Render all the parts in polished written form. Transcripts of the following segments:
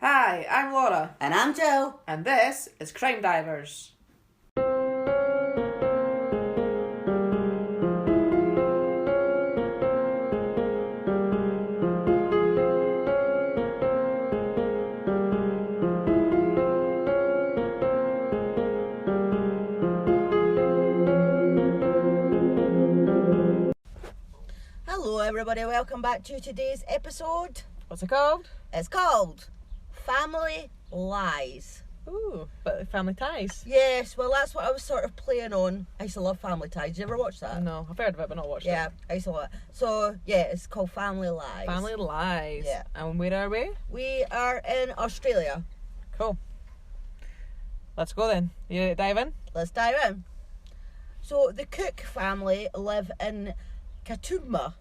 Hi, I'm Laura. And I'm Joe. And this is Crime Divers. Hello everybody, welcome back to today's episode. What's it called? It's called Family Lies. Ooh, but family ties. Yes, well that's what I was sort of playing on. I used to love Family Ties. Did you ever watch that? No, I've heard of it but not watched it. Yeah, I used to love it. So, yeah, it's called Family Lies. Family Lies. Yeah. And where are we? We are in Australia. Cool. Let's go then. You dive in? Let's dive in. So, the Cook family live in Katoomba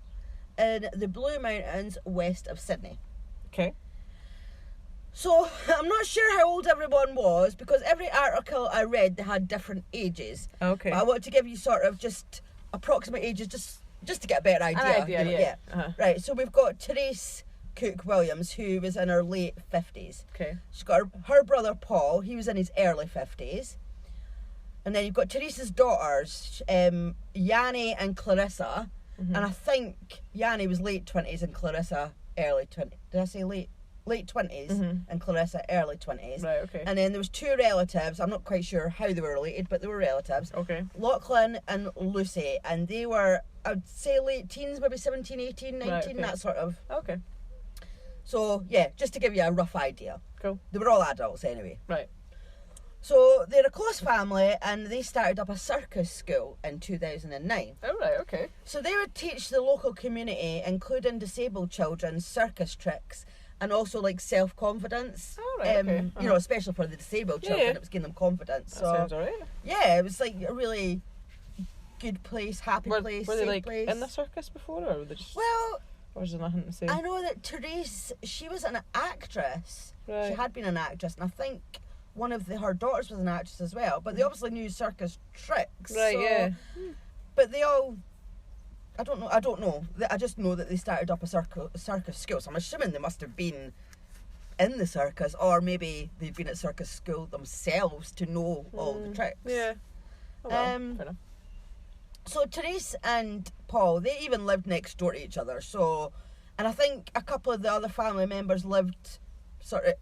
in the Blue Mountains west of Sydney. Okay. So, I'm not sure how old everyone was because every article I read, they had different ages. Okay. But I want to give you sort of just approximate ages just to get a better idea. An idea, you know, yeah. Uh-huh. Right, so we've got Therese Cook Williams, who was in her late 50s. Okay. She's got her brother Paul, he was in his early 50s. And then you've got Therese's daughters, Yanni and Clarissa. Mm-hmm. And I think Yanni was late 20s and Clarissa early 20s. Did I say late 20s? Mm-hmm. And Clarissa early 20s. Right, okay. And then there was two relatives. I'm not quite sure how they were related, but they were relatives. Okay. Lachlan and Lucy. And they were, I'd say late teens, maybe 17, 18, 19, Right, okay. that sort of. Okay. So, yeah, just to give you a rough idea. Cool. They were all adults anyway. Right. So they're a close family and they started up a circus school in 2009. Oh, right, okay. So they would teach the local community, including disabled children, circus tricks and also like self-confidence. Oh, right, okay. You know, especially for the disabled children, Yeah. it was giving them confidence. That So sounds alright. yeah, it was like a really good place, happy place, Were they safe like place. in the circus before or were they just... Well, or was there nothing to say? I know that Therese, she was an actress. Right. She had been an actress, and I think one of her daughters was an actress as well. But they obviously knew circus tricks. Right, so, yeah. But they all, I don't know. I just know that they started up a circus school. So I'm assuming they must have been in the circus, or maybe they've been at circus school themselves to know all the tricks. Yeah. Oh, well, fair enough. So Therese and Paul, they even lived next door to each other. So, and I think a couple of the other family members lived sort of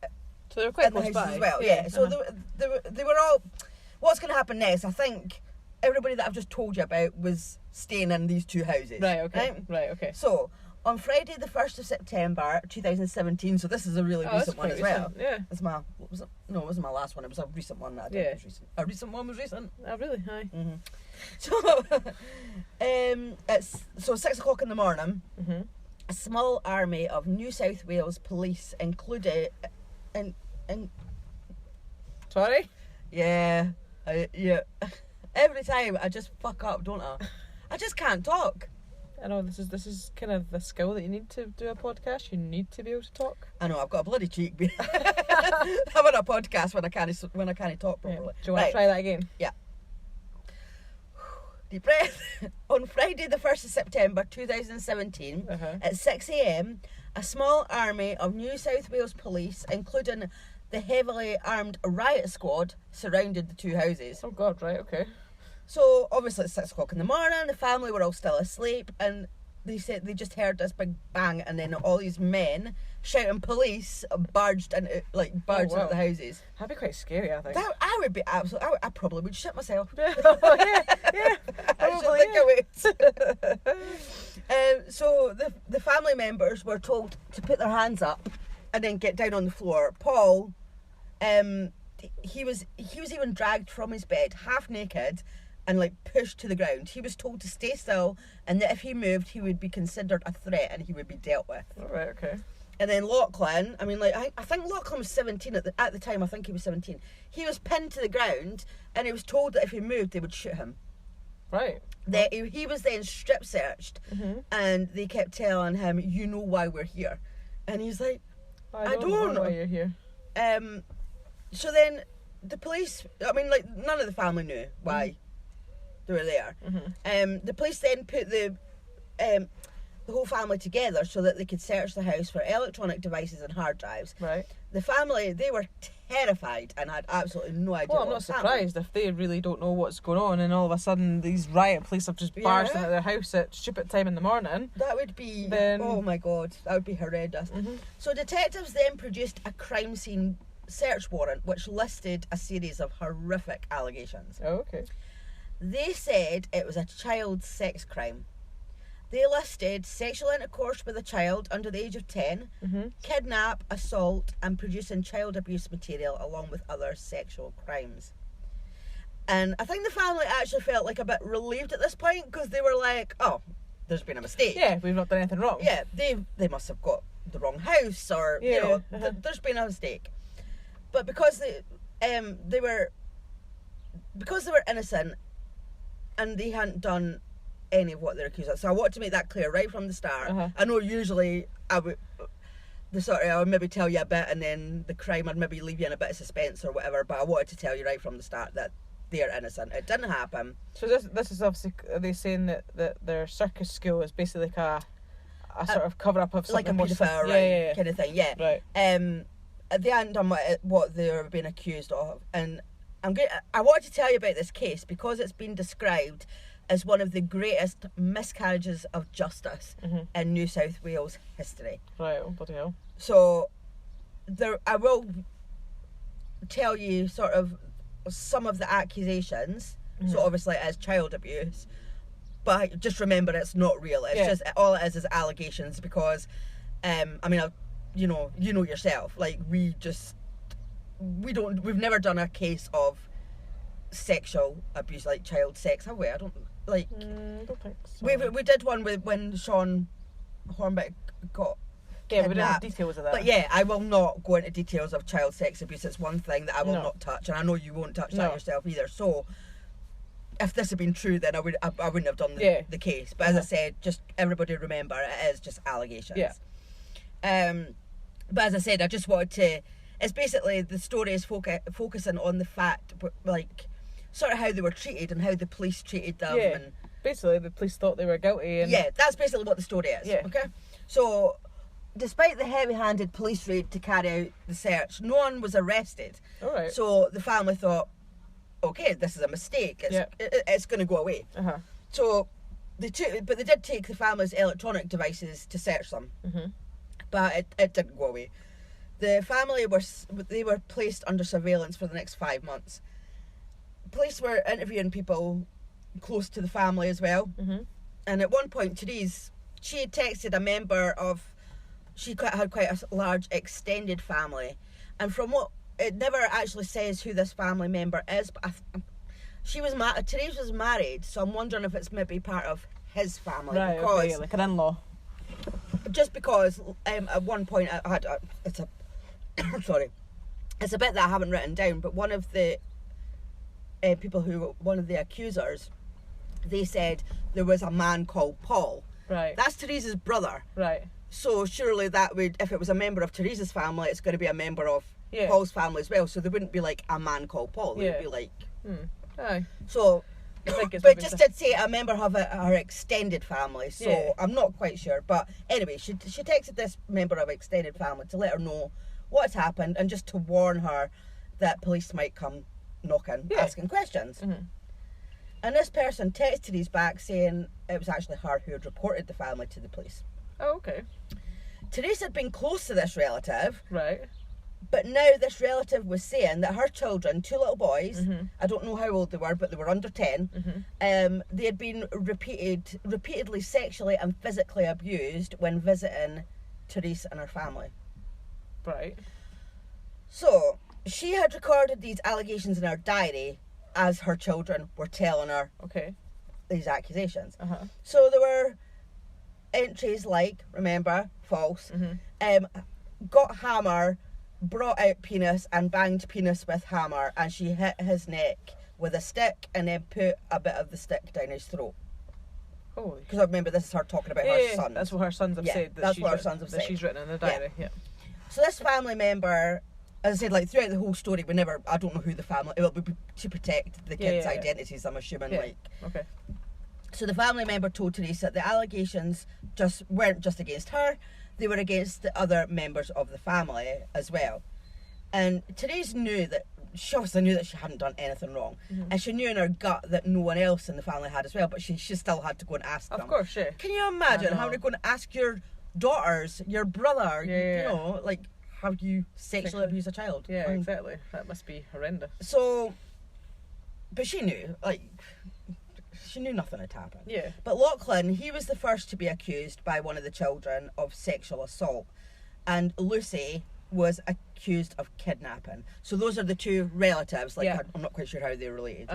So they were quite in the close houses by. as well. Yeah. So uh-huh. they were all. What's going to happen next? I think everybody that I've just told you about was staying in these two houses. Right. Okay. Right. Okay. So on Friday, the 1st of September, 2017. So this is a really recent one as well. Yeah. It's my. Was it? No, it wasn't my last one. It was a recent one that I did. Yeah. Was recent. A recent one was recent. Oh, really? Aye. Mm-hmm. So, it's 6 o'clock in the morning. Mm-hmm. A small army of New South Wales police included, and Sorry? yeah. Every time I just fuck up, don't I? I just can't talk. I know this is kind of the skill that you need to do a podcast. You need to be able to talk. I know I've got a bloody cheek. Having a podcast when I can't talk Yeah. properly. Do you want to try that again? Yeah. Deep breath. On Friday, the 1st of September 2017, Uh-huh. at 6 a.m, a small army of New South Wales police, including the heavily armed riot squad, surrounded the two houses. Oh God! Right. Okay. So, obviously, it's 6 o'clock in the morning, the family were all still asleep, and they said they just heard this big bang, and then all these men shouting police barged into the houses. That'd be quite scary, I think. I would be absolutely. I probably would shit myself. Yeah. Yeah. I should think I would. So the family members were told to put their hands up and then get down on the floor. Paul, he was even dragged from his bed, half naked, and like pushed to the ground. He was told to stay still, and that if he moved, he would be considered a threat and he would be dealt with. All right. Okay. And then Lachlan, I mean, like I think Lachlan was 17 at the time. I think he was 17. He was pinned to the ground, and he was told that if he moved, they would shoot him. Right. He was then strip searched, Mm-hmm. and they kept telling him, "You know why we're here," and he's like, I don't know why you're here. So then the police, I mean, like none of the family knew why they were there. Mm-hmm. The police then put the the whole family together so that they could search the house for electronic devices and hard drives. Right. The family, they were terrified and had absolutely no idea Well, I'm what not was happening. surprised if they really don't know what's going on and all of a sudden these riot police have just barged into their house at stupid time in the morning. That would be, Then... oh my God, that would be horrendous. Mm-hmm. So detectives then produced a crime scene search warrant which listed a series of horrific allegations. Oh, okay. They said it was a child sex crime. They listed sexual intercourse with a child under the age of 10, kidnap, assault, and producing child abuse material along with other sexual crimes. And I think the family actually felt like a bit relieved at this point because they were like, oh, there's been a mistake. Yeah, we've not done anything wrong. Yeah, they must have got the wrong house or, there's been a mistake. But because they were innocent and they hadn't done any of what they're accused of. So I want to make that clear right from the start. I know usually I would maybe tell you a bit and then the crime would maybe leave you in a bit of suspense or whatever, but I wanted to tell you right from the start that they're innocent. It didn't happen. So this is obviously, are they saying that their circus school is basically like a sort of cover up of something like a more paedophile kind of thing, yeah. Right. They hadn't done what they were being accused of, and I want to tell you about this case because it's been described as one of the greatest miscarriages of justice in New South Wales history. Right, oh bloody hell. So I will tell you sort of some of the accusations. So obviously it is child abuse, but just remember it's not real. It's just all it is allegations because I mean, you know yourself, like we've never done a case of sexual abuse, like child sex, have we? I don't think so. We did one when Sean Hornbeck got we don't have kidnapped. details of that. But yeah, I will not go into details of child sex abuse. It's one thing that I will not touch, and I know you won't touch that yourself either. So if this had been true, then I wouldn't have done the case. But as I said, just everybody remember it is just allegations. But as I said, I just wanted to. It's basically the story is focusing on the fact, like, sort of how they were treated and how the police treated them. Yeah. And Basically, the police thought they were guilty. And... yeah, that's basically what the story is. Yeah. Okay. So, despite the heavy-handed police raid to carry out the search, no one was arrested. All right. So the family thought, okay, this is a mistake. It's going to go away. So they did take the family's electronic devices to search them, but it didn't go away. The family were placed under surveillance for the next 5 months. Police were interviewing people close to the family as well. And at one point, Therese, she had texted a member of, she had quite a large extended family, and from what it never actually says who this family member is, but Therese was married, so I'm wondering if it's maybe part of his family, right? Because, okay, like an in-law. Just because at one point I had sorry, it's a bit that I haven't written down, but one of the one of the accusers, they said there was a man called Paul. Right. That's Therese's brother. Right. So surely that would, if it was a member of Therese's family, it's going to be a member of Yeah. Paul's family as well. So there wouldn't be like a man called Paul. There would be like. Aye. So, I think it's but maybe just did say a member of her extended family. So Yeah. I'm not quite sure. But anyway, she texted this member of extended family to let her know what's happened and just to warn her that police might come knocking, asking questions. And this person texted us back saying it was actually her who had reported the family to the police. Oh, okay. Therese had been close to this relative, Right. but now this relative was saying that her children, 2 little boys, I don't know how old they were, but they were under 10, they had been repeatedly sexually and physically abused when visiting Therese and her family. Right. So, she had recorded these allegations in her diary as her children were telling her Okay. these accusations. So there were entries like, remember, false, got hammer, brought out penis and banged penis with hammer, and she hit his neck with a stick and then put a bit of the stick down his throat. Holy. Because I remember this is her talking about her son. That's what her sons have said. That's what her sons have that said. she's written in the diary. Yeah. So this family member, as I said, like throughout the whole story, I don't know who the family, it will be to protect the kids' identities, I'm assuming, like. Okay. So the family member told Teresa that the allegations weren't just against her, they were against the other members of the family as well. And Teresa she obviously knew that she hadn't done anything wrong. And she knew in her gut that no one else in the family had as well, but she still had to go and ask them. Of course, yeah. Can you imagine having to go and ask your daughters, your brother, you know, like, have you sexually abused a child? Yeah, exactly. That must be horrendous. So, but she knew, like, she knew nothing had happened. Yeah. But Lachlan, he was the first to be accused by one of the children of sexual assault, and Lucy was accused of kidnapping. So those are the two relatives. Like, I'm not quite sure how they're related.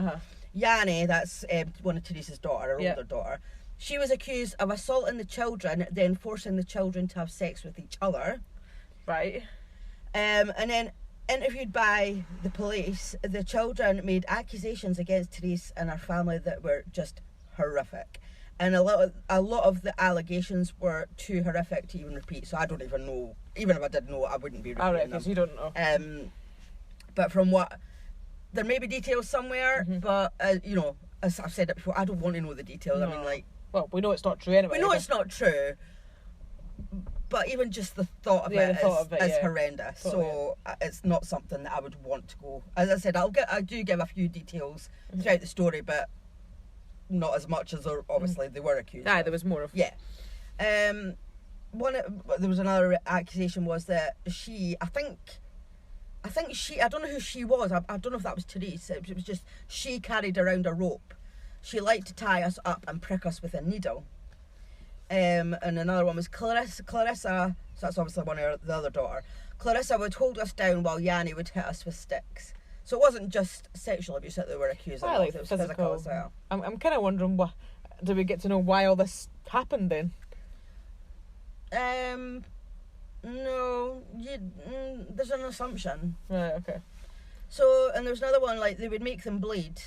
Yanni, that's one of Teresa's daughter, her older daughter. She was accused of assaulting the children, then forcing the children to have sex with each other. Right. And then interviewed by the police, the children made accusations against Teresa and her family that were just horrific. And a lot of the allegations were too horrific to even repeat. So I don't even know. Even if I did know, I wouldn't be repeating them. Because you don't know. But from what there may be details somewhere, but you know, as I've said it before, I don't want to know the details. No. I mean, like, well, we know it's not true anyway. We know it's not true. But even just the thought of it is horrendous. Totally. So it's not something that I would want to go. As I said, I do give a few details throughout the story, but not as much as obviously they were accused. Aye, there was more of. Yeah. There was another accusation was that I don't know who she was. I don't know if that was Teresa. It was just she carried around a rope. She liked to tie us up and prick us with a needle. And another one was Clarissa, so that's obviously one of the other daughter. Clarissa would hold us down while Yanni would hit us with sticks. So it wasn't just sexual abuse that they were accusing of, it was physical as well. I'm kind of wondering, did we get to know why all this happened then? No, there's an assumption. Right, okay. So, and there was another one, like, they would make them bleed,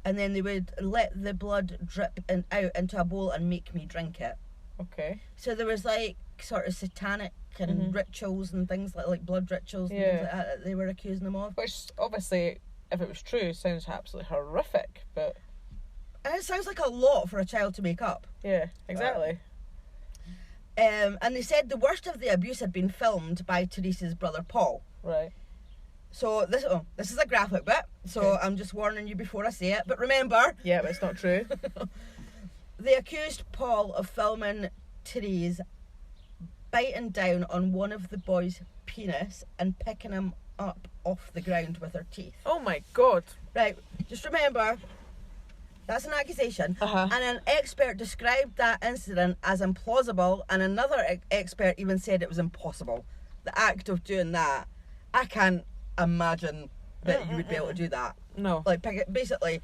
and then they would let the blood drip out into a bowl and make me drink it. Okay. So there was, like, sort of satanic and rituals and things like blood rituals and things like that they were accusing them of. Which, obviously, if it was true, sounds absolutely horrific, but... And it sounds like a lot for a child to make up. Yeah, exactly. And they said the worst of the abuse had been filmed by Teresa's brother Paul. Right. So this is a graphic bit, so I'm just warning you before I say it. But remember... Yeah, but it's not true. They accused Paul of filming Therese biting down on one of the boys' penis and picking him up off the ground with her teeth. Oh my God. Right, just remember, that's an accusation. And an expert described that incident as implausible, and another expert even said it was impossible. The act of doing that, I can't imagine that you would be able to do that. No. Like, basically,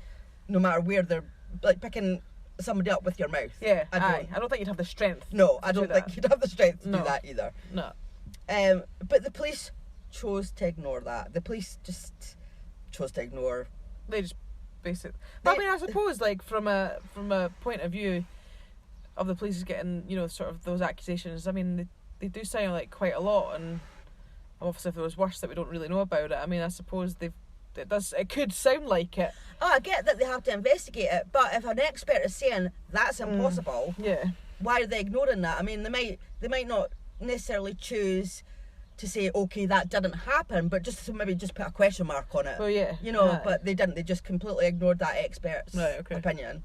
no matter where they're, like, picking somebody up with your mouth. Yeah, I don't think you'd have the strength. No, I don't think you'd have the strength to do No. that either. No. But the police chose to ignore that. The police just chose to ignore. They just basically. But I mean, I suppose, like, from a point of view of the police getting, you know, sort of those accusations. I mean, they do sound like quite a lot, and obviously if there was worse that we don't really know about it. I mean, I suppose it could sound like it. Oh, I get that they have to investigate it, but if an expert is saying that's impossible, why are they ignoring that? I mean, they might not necessarily choose to say, okay, that didn't happen, but just to maybe just put a question mark on it. Well, yeah. You know, but they didn't. They just completely ignored that expert's opinion.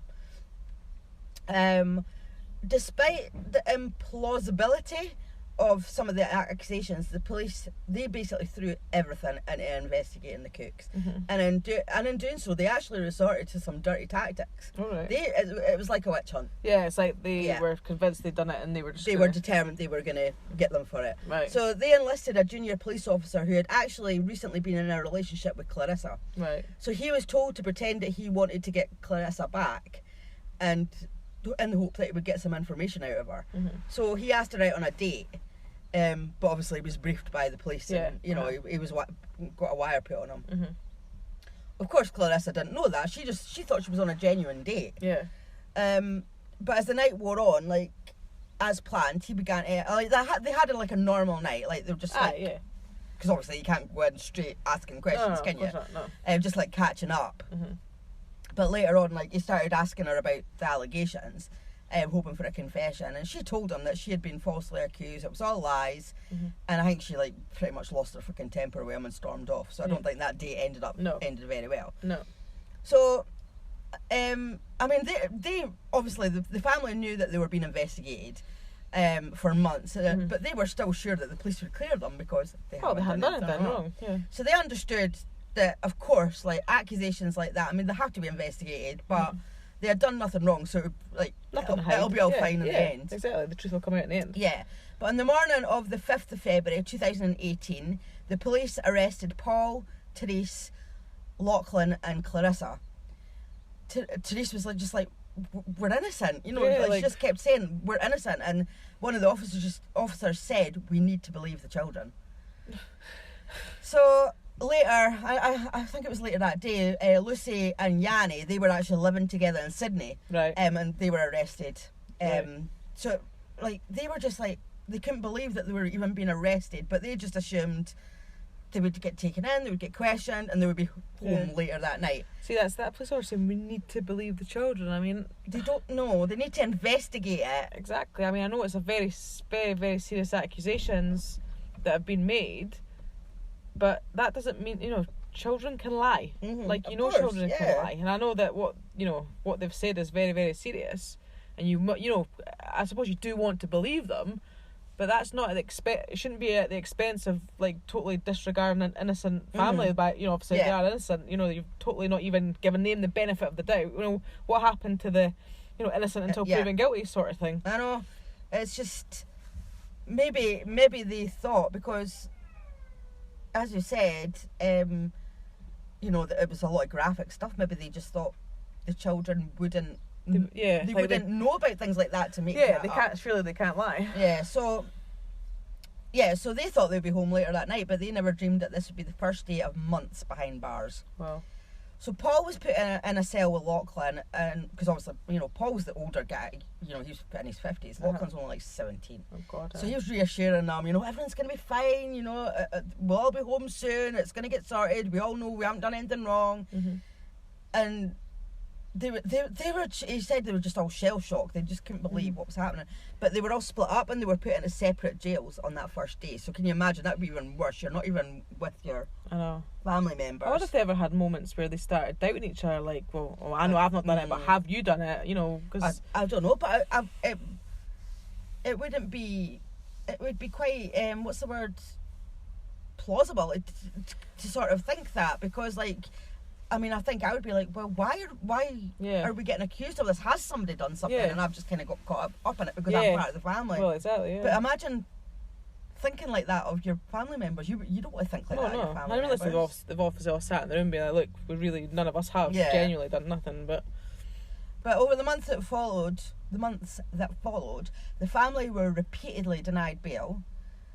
Despite the implausibility of some of the accusations, the police, they basically threw everything into investigating the cooks, and in doing so, they actually resorted to some dirty tactics. All right. It was like a witch hunt. Yeah, it's like they were convinced they'd done it, and they were determined they were going to get them for it. Right. So they enlisted a junior police officer who had actually recently been in a relationship with Clarissa. Right. So he was told to pretend that he wanted to get Clarissa back, and in the hope that he would get some information out of her. So he asked her out on a date. But obviously he was briefed by the police, and you know he was got a wire put on him. Of course, Clarissa didn't know that. She thought she was on a genuine date. Yeah. But as the night wore on, like as planned, he began to they had like a normal night. Like they were just because obviously you can't go in straight asking questions, can you? Of course not, no. Just like catching up. But later on, like, he started asking her about the allegations, hoping for a confession, and she told him that she had been falsely accused. It was all lies, and I think she, like, pretty much lost her fucking temper with him and stormed off. So I don't think that day ended very well. No. So, I mean, they obviously the family knew that they were being investigated for months, but they were still sure that the police would clear them because they hadn't done anything wrong. Yeah. So they understood that, of course, like, accusations like that, I mean, they have to be investigated, but they had done nothing wrong, so, like, it'll be all fine in the end. Exactly, the truth will come out in the end. Yeah, but on the morning of the 5th of February 2018, the police arrested Paul, Therese, Lachlan and Clarissa. Therese was just like, we're innocent, you know, she just kept saying, we're innocent, and one of the officers said, we need to believe the children. So later, I think it was later that day, Lucy and Yanni, they were actually living together in Sydney, right? And they were arrested. Right. So, like, they were just like, they couldn't believe that they were even being arrested, but they just assumed they would get taken in, they would get questioned, and they would be home later that night. See, that's that police officer saying we need to believe the children. I mean, they don't know. They need to investigate it. Exactly. I mean, I know it's a very, very, very serious accusations that have been made, but that doesn't mean, you know, children can lie. Like, you know, children can lie, and I know that what they've said is very, very serious, and you know, I suppose you do want to believe them. But that's not it shouldn't be at the expense of, like, totally disregarding an innocent family. By, you know, obviously they are innocent. You know, you've totally not even given them the benefit of the doubt. You know, what happened to the, you know, innocent until proven guilty sort of thing. I know. It's just maybe they thought, because, as you said, you know, that it was a lot of graphic stuff. Maybe they just thought the children wouldn't. They wouldn't know about things like that to make they can't. Surely they can't lie. So they thought they'd be home later that night, but they never dreamed that this would be the first day of months behind bars. Wow. So Paul was put in a cell with Lachlan, and because obviously, you know, Paul's the older guy. You know, he's in his 50s. Lachlan's only like 17. Oh God. So he was reassuring them, you know, everything's gonna be fine. You know, we'll all be home soon. It's gonna get sorted. We all know we haven't done anything wrong. And they were. He said they were just all shell shocked. They just couldn't believe what was happening. But they were all split up and they were put into separate jails on that first day. So can you imagine? That would be even worse. You're not even with your family members. I wonder if they ever had moments where they started doubting each other. Like, well, I know I've not done it, but have you done it? You know, because I don't know. But it wouldn't be. It would be quite. What's the word? Plausible to sort of think that, because, like, I mean, I think I would be like, well, why are we getting accused of this? Has somebody done something? And I've just kind of got caught up in it because I'm part of the family. Well, exactly. Yeah. But imagine thinking like that of your family members. You don't want to think like that of your family members. I realised they've obviously all sat in the room being like, look, we really, none of us have genuinely done nothing. But over the months that followed, the family were repeatedly denied bail,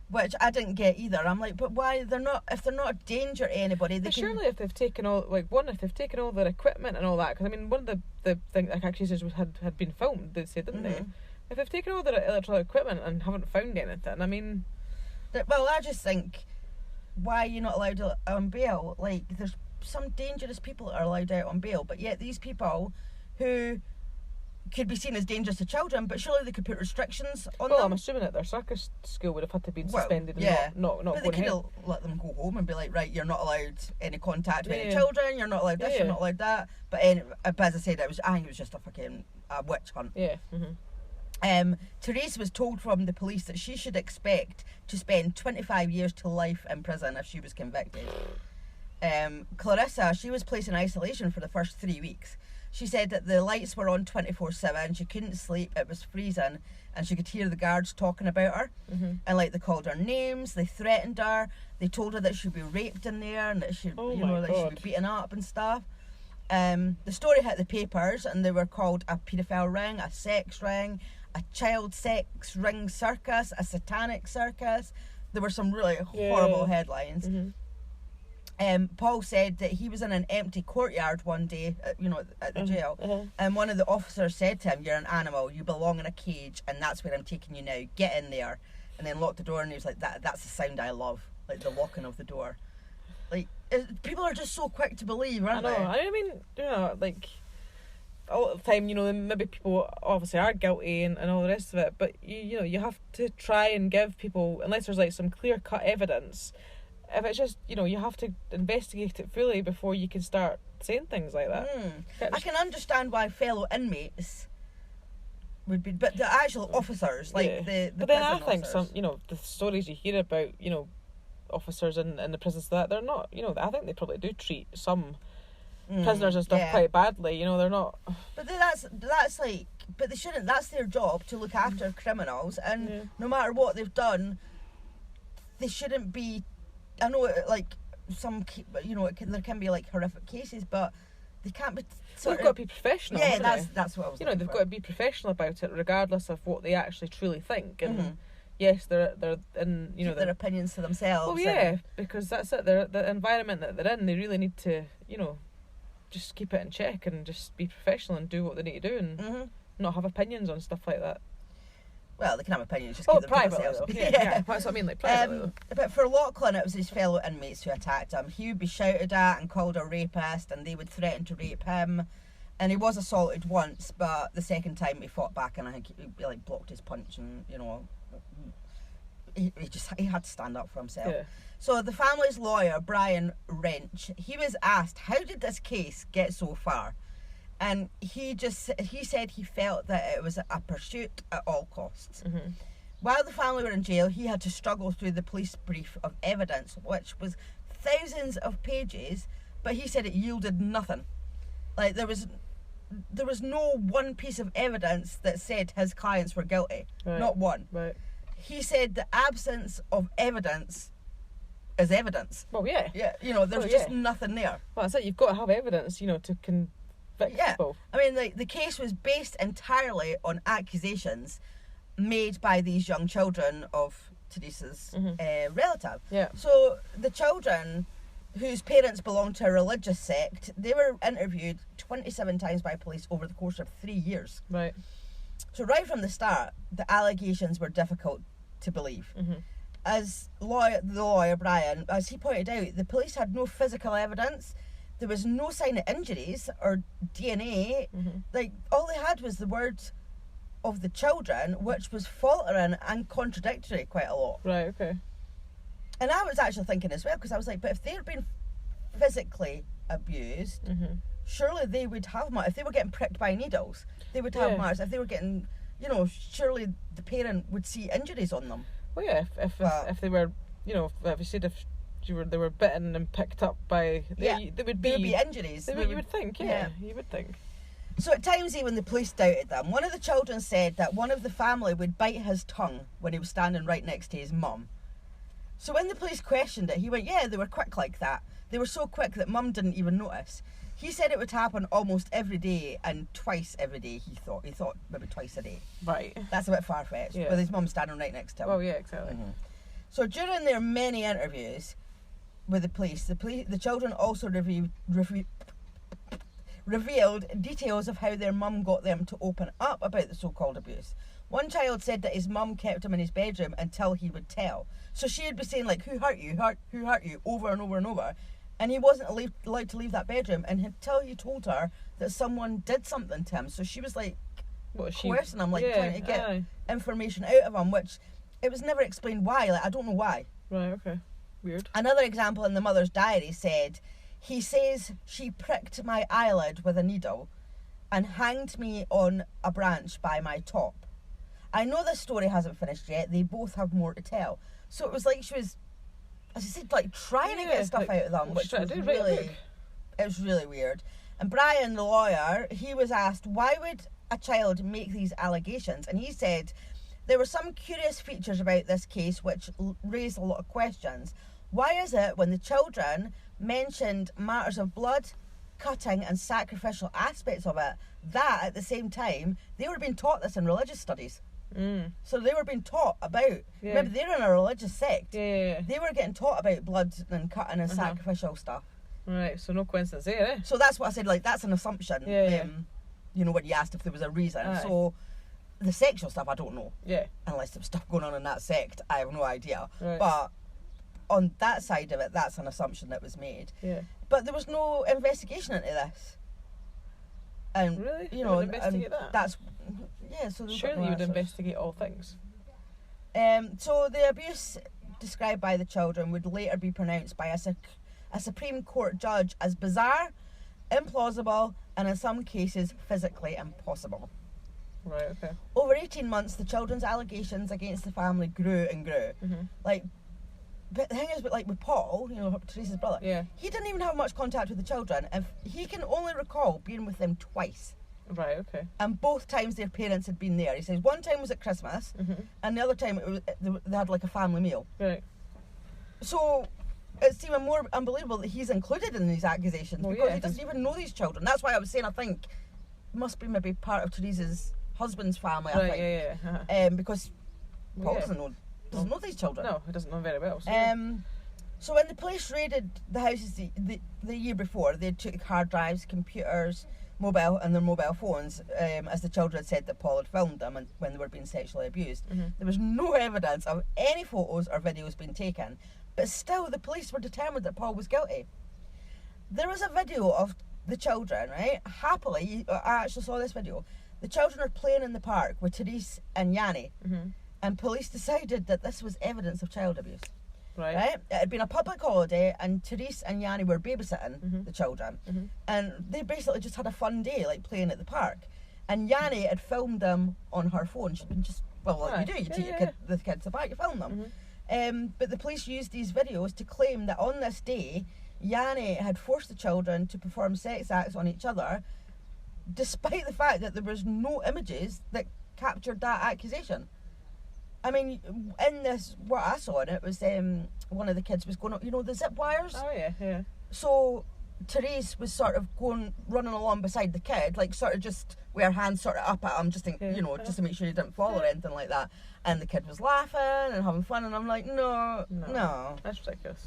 which I didn't get either. I'm like, but why? If they're not a danger to anybody, they can... Surely if they've taken all, like, if they've taken all their equipment and all that, because I mean, one of the things, like, accusations had been filmed, they said, didn't they? If they've taken all their electronic equipment and haven't found anything, I mean... Well, I just think, why are you not allowed on bail? Like, there's some dangerous people that are allowed out on bail, but yet these people who could be seen as dangerous to children, but surely they could put restrictions on them. Well, I'm assuming that their circus school would have had to be suspended and not but they could have let them go home and be like, right, you're not allowed any contact with any children, you're not allowed this, you're not allowed that. But as I said, I think it was just a fucking witch hunt. Therese was told from the police that she should expect to spend 25 years to life in prison if she was convicted. Clarissa, she was placed in isolation for the first 3 weeks. She said that the lights were on 24/7, she couldn't sleep, it was freezing, and she could hear the guards talking about her. And, like, they called her names, they threatened her, they told her that she'd be raped in there and that she'd be beaten up and stuff. The story hit the papers and they were called a paedophile ring, a sex ring, a child sex ring circus, a satanic circus. There were some really horrible headlines. Paul said that he was in an empty courtyard one day, at the jail, and one of the officers said to him, "You're an animal, you belong in a cage, and that's where I'm taking you now, get in there," and then locked the door, and he was like, that's the sound I love, like the locking of the door. Like, people are just so quick to believe, aren't they? I mean, you know, like, a lot of the time, you know, maybe people obviously are guilty and all the rest of it, but you know, you have to try and give people, unless there's like some clear cut evidence, if it's just, you know, you have to investigate it fully before you can start saying things like that. I can understand why fellow inmates would be, but the actual officers, like the but then I prison think officers. some, you know, the stories you hear about, you know, officers in the prisons, that they're not, you know, I think they probably do treat some prisoners and stuff quite badly, you know, they're not. But then that's like, but they shouldn't. That's their job, to look after criminals, and no matter what they've done, they shouldn't be. I know, like some, you know, there can be like horrific cases, but they can't be. They've got to be professional. Yeah, haven't that's what I was. You know, they've got to be professional about it, regardless of what they actually truly think. And yes, they're in, you know, keep their opinions to themselves. Well, yeah, because that's it. They're the environment that they're in. They really need to, you know, just keep it in check and just be professional and do what they need to do and not have opinions on stuff like that. Well, they can have opinions, just keep them to privately themselves. though. Yeah, that's what I mean, like privately though. But for Lachlan, it was his fellow inmates who attacked him. He would be shouted at and called a rapist, and they would threaten to rape him. And he was assaulted once, but the second time he fought back, and I think he like blocked his punch, and you know, he had to stand up for himself. Yeah. So the family's lawyer, Brian Wrench, he was asked, how did this case get so far? And he said he felt that it was a pursuit at all costs. While the family were in jail, he had to struggle through the police brief of evidence, which was thousands of pages, but he said it yielded nothing. Like, there was no one piece of evidence that said his clients were guilty. Right. Not one. Right. He said the absence of evidence is evidence. Well, yeah. Yeah, you know, there's just nothing there. Well, that's it. You've got to have evidence, you know, to convict people. I mean, like, the case was based entirely on accusations made by these young children of Teresa's relative. Yeah. So the children, whose parents belonged to a religious sect, they were interviewed 27 times by police over the course of 3 years. Right. So right from the start, the allegations were difficult to believe. As the lawyer Brian, as he pointed out, the police had no physical evidence. There was no sign of injuries or DNA. Like, all they had was the words of the children, which was faltering and contradictory quite a lot. Right, okay. And I was actually thinking as well, because I was like, but if they're being physically abused, surely they would have marks. If they were getting pricked by needles, they would have marks. If they were getting, you know, surely the parent would see injuries on them. Well, yeah, if they were, you know, if you said if they were bitten and picked up by, there would be injuries. You would think, you would think. So at times, even the police doubted them. One of the children said that one of the family would bite his tongue when he was standing right next to his mum. So when the police questioned it, he went, yeah, they were quick like that. They were so quick that mum didn't even notice. He said it would happen almost every day and twice every day, he thought. He thought maybe twice a day. Right. That's a bit far-fetched, with his mum standing right next to him. Well, yeah, exactly. So during their many interviews with the police, the children also revealed details of how their mum got them to open up about the so-called abuse. One child said that his mum kept him in his bedroom until he would tell. So she would be saying, like, who hurt you, who hurt you, over and over and over. And he wasn't allowed to leave that bedroom until he told her that someone did something to him. So she was, like, coercing him, like, trying to get information out of him, which it was never explained why. Like, I don't know why. Right, okay. Weird. Another example in the mother's diary said, he says she pricked my eyelid with a needle and hanged me on a branch by my top. I know this story hasn't finished yet. They both have more to tell. So it was like she was, as I said, like trying to get stuff out of them, which was really, it was really weird. And Brian, the lawyer, he was asked, why would a child make these allegations? And he said, there were some curious features about this case which raised a lot of questions. Why is it when the children mentioned matters of blood, cutting and sacrificial aspects of it, that at the same time they were being taught this in religious studies? So they were being taught about, maybe they're in a religious sect, they were getting taught about blood and cutting and sacrificial stuff. Right, so no coincidence there, eh? So that's what I said, like, that's an assumption, you know, when you asked if there was a reason. So the sexual stuff, I don't know, unless there was stuff going on in that sect, I have no idea, but on that side of it, that's an assumption that was made. But there was no investigation into this. And Really? you You know, would investigate and that? that's so they've got Surely no you would answers. investigate all things. So the abuse described by the children would later be pronounced by a Supreme Court judge as bizarre, implausible, and in some cases physically impossible. Right, okay. Over 18 months, the children's allegations against the family grew and grew. Mm-hmm. But the thing is, with Paul, you know, Teresa's brother, Yeah. he didn't even have much contact with the children. If he can only recall being with them twice, Right, okay. and both times their parents had been there. He says one time was at Christmas, Mm-hmm. and the other time they had like a family meal. Right. So it's even more unbelievable that he's included in these accusations Well, because yeah, he doesn't even know these children. That's why I was saying I think it must be maybe part of Teresa's husband's family. I Right, think, yeah. Uh-huh. Because Well, Paul yeah. doesn't know these children. No, he doesn't know very well. So So when the police raided the houses the year before, they took hard drives, computers, their mobile phones, as the children had said that Paul had filmed them and when they were being sexually abused. Mhm. There was no evidence of any photos or videos being taken, but still the police were determined that Paul was guilty. There was a video of the children, right? Happily, I actually saw this video. The children are playing in the park with Therese and Yanni, Mhm. and police decided that this was evidence of child abuse. Right. Right? It had been a public holiday, and Therese and Yanni were babysitting Mhm. the children, Mhm. and they basically just had a fun day, like playing at the park. And Yanni had filmed them on her phone. She'd been just like you do, you take the kids to the park, you film them. Mhm. But the police used these videos to claim that on this day, Yanni had forced the children to perform sex acts on each other, despite the fact that there was no images that captured that accusation. I mean, in this, what I saw in it was one of the kids was going up, you know, the zip wires. Oh, yeah. So Therese was sort of running along beside the kid, like sort of just with her hands sort of up at him, just to make sure he didn't fall or anything like that. And the kid was laughing and having fun, and I'm like, no. That's ridiculous.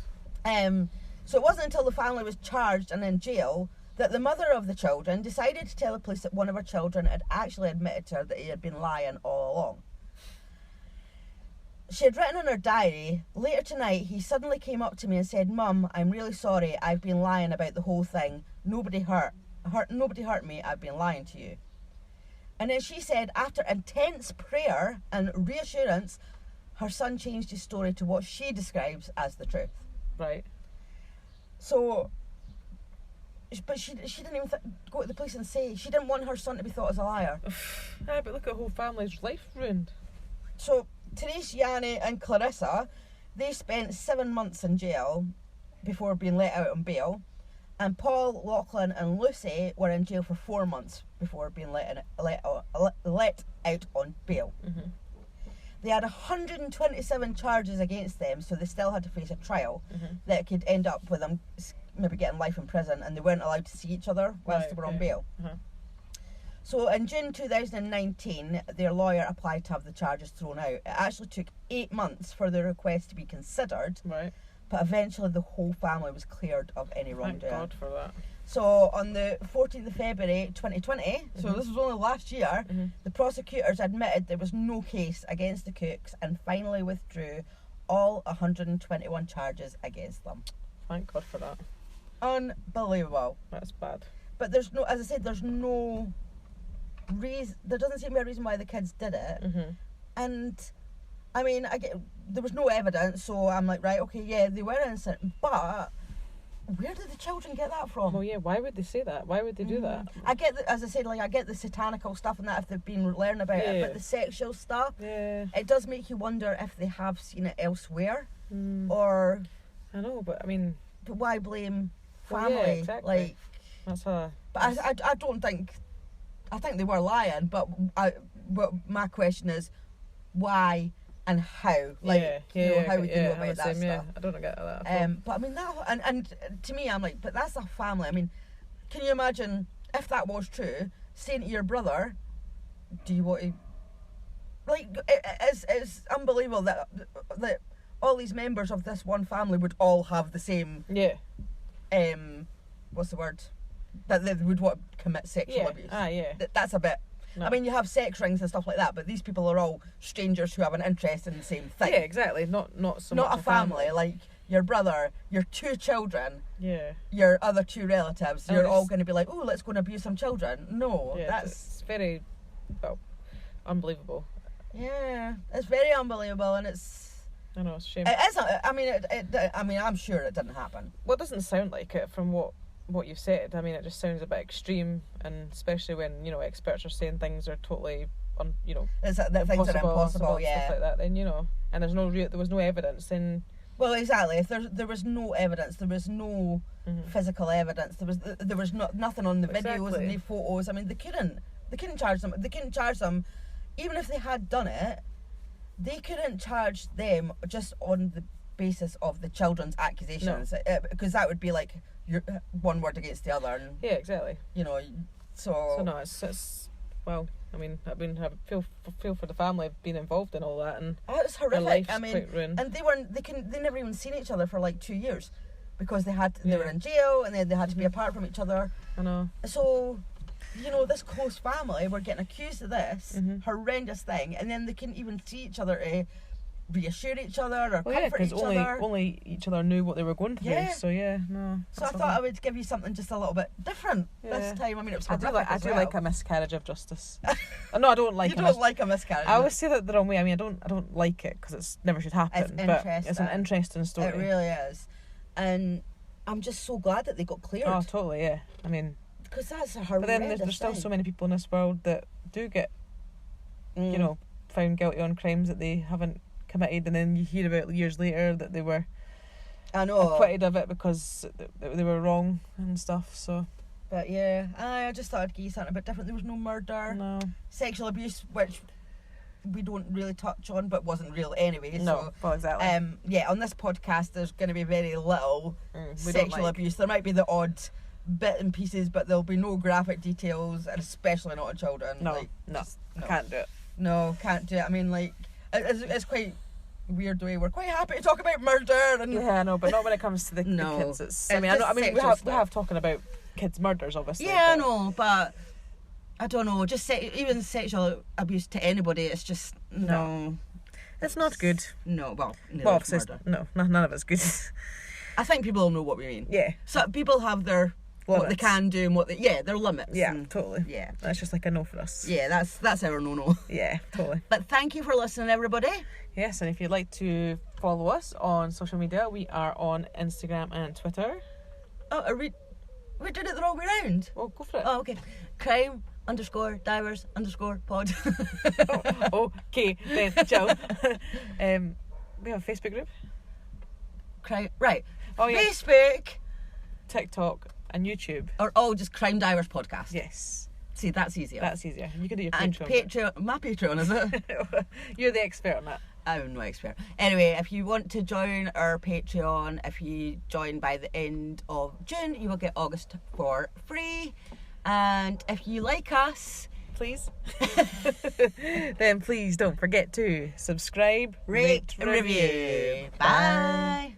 So it wasn't until the family was charged and in jail that the mother of the children decided to tell the police that one of her children had actually admitted to her that he had been lying all along. She had written in her diary, later tonight he suddenly came up to me and said, "Mum, I'm really sorry, I've been lying about the whole thing. Nobody hurt me, I've been lying to you." And then she said, after intense prayer and reassurance, her son changed his story to what she describes as the truth. Right. So, but she didn't even go to the police and say, she didn't want her son to be thought as a liar. Aye, but look at the whole family's life ruined. So, Therese, Yanni and Clarissa, they spent 7 months in jail before being let out on bail. And Paul, Lachlan and Lucy were in jail for 4 months before being let out on bail. Mhm. They had 127 charges against them, so they still had to face a trial that could end up with them maybe getting life in prison, and they weren't allowed to see each other whilst they were on bail. Uh-huh. So in June 2019, their lawyer applied to have the charges thrown out. It actually took 8 months for the request to be considered, Right. but eventually the whole family was cleared of any Thank wrongdoing. God for that. So on the 14th of February 2020, so this was only last year, the prosecutors admitted there was no case against the Cooks and finally withdrew all 121 charges against them. Thank God for that. Unbelievable. That's bad. But there's no, as I said, there's no reason, there doesn't seem to be a reason why the kids did it. And I mean, there was no evidence, so I'm like, right, okay, yeah, they were innocent, but where did the children get that from? Well, yeah, why would they say that? Why would they do that? I get, as I said, like, I get the satanical stuff and that if they've been learning about it, but the sexual stuff, Yeah. it does make you wonder if they have seen it elsewhere, or I know, but I mean, but why blame family? Well, yeah, exactly. Like, that's a... but I don't think, I think they were lying, but my question is, why and how? Like, how would you know about that stuff? Yeah, I don't get that at all. But I mean, that, and to me, I'm like, but that's a family. I mean, can you imagine if that was true, saying to your brother, do you want to, like, it's unbelievable that all these members of this one family would all have the same, what's the word? That they would want to commit sexual abuse. That's a bit... No. I mean, you have sex rings and stuff like that, but these people are all strangers who have an interest in the same thing. Yeah, exactly. Not so much a family. Like, your brother, your 2 children, Yeah. your other 2 relatives, And you're all it's- going to be like, oh, let's go and abuse some children. No, Yeah, that's... it's very, well, unbelievable. Yeah, it's very unbelievable, and it's... I know, it's a shame. It isn't. I mean, I'm sure it didn't happen. Well, it doesn't sound like it from what you've said. I mean, it just sounds a bit extreme, and especially when, you know, experts are saying things are totally, It's that things are impossible, and yeah. stuff like that. Then, you know, and there was no evidence. Then Well, exactly. If there was no evidence, there was no Mhm. physical evidence. There was nothing on the videos Exactly. and the photos. I mean, they couldn't charge them. They couldn't charge them, even if they had done it. They couldn't charge them just on the basis of the children's accusations, because that would be like your one word against the other, and yeah, exactly. you know, so So no, it's well. I mean, I feel for the family of being involved in all that, and oh, it's their horrific. life's I mean, quite ruined. and they never even seen each other for like 2 years, because they were Yeah. in jail, and then they had to be apart from each other. I know. So, you know, this close family were getting accused of this Mhm. horrendous thing, and then they couldn't even see each other to reassure each other or Well, yeah, comfort because each other. only each other knew what they were going through. Yeah. So yeah, no. So I thought I would give you something just a little bit different Yeah. this time. I mean, it was I do horrific like as like well. a miscarriage of justice. No, I don't like. You don't like a miscarriage. I always say that the wrong way. I mean, I don't like it because it's never should happen. It's but it's an interesting. interesting story. It really is, and I'm just so glad that they got cleared, Oh, totally. Yeah. I mean, because that's a but horrendous then there's still thing. so many people in this world that do get, Mm. you know, found guilty on crimes that they haven't committed, and then you hear about years later that they were I know. acquitted of it because they were wrong and stuff. So But yeah, I just thought I'd give you something a bit different. There was no murder, no, sexual abuse, which we don't really touch on, but wasn't real anyway. no, well, exactly. So, yeah, on this podcast, there's going to be very little We don't sexual like- abuse. There might be the odd bit and pieces, but there'll be no graphic details, and especially not on children. No, like, no, just- I can't do it. No, can't do it. I mean, like, it's quite weird the way we're quite happy to talk about murder and Yeah, I know, but not when it comes to the No. kids. It's. It's I mean, I know. just I mean, sexual we stuff. have talking about kids' murders, obviously. yeah, I but- know, but I don't know. Just even sexual abuse to anybody, it's just no. It's not good. No, well, Well, obviously, murder. none of it's good. I think people will know what we mean. Yeah, So people have their what they Limits. can do and their limits. yeah, and- totally. yeah, That's just like a no for us. yeah. That's our no. Yeah, totally. But thank you for listening, everybody. Yes, and if you'd like to follow us on social media, we are on Instagram and Twitter. Oh, are we doing it the wrong way round? Well, go for it. Oh, okay. Crime_divers_pod. Okay, then, ciao. We have a Facebook group, Crime, right. Oh, yeah. Facebook TikTok, and YouTube. are all just Crime Divers podcast. Yes, See, that's easier. that's easier. You can do your and Patreon. Patreon, my Patreon, is it? You're the expert on that. I'm no expert. Anyway, if you want to join our Patreon, if you join by the end of June, you will get August for free. And if you like us, Please. Then please don't forget to subscribe, rate, review. Bye.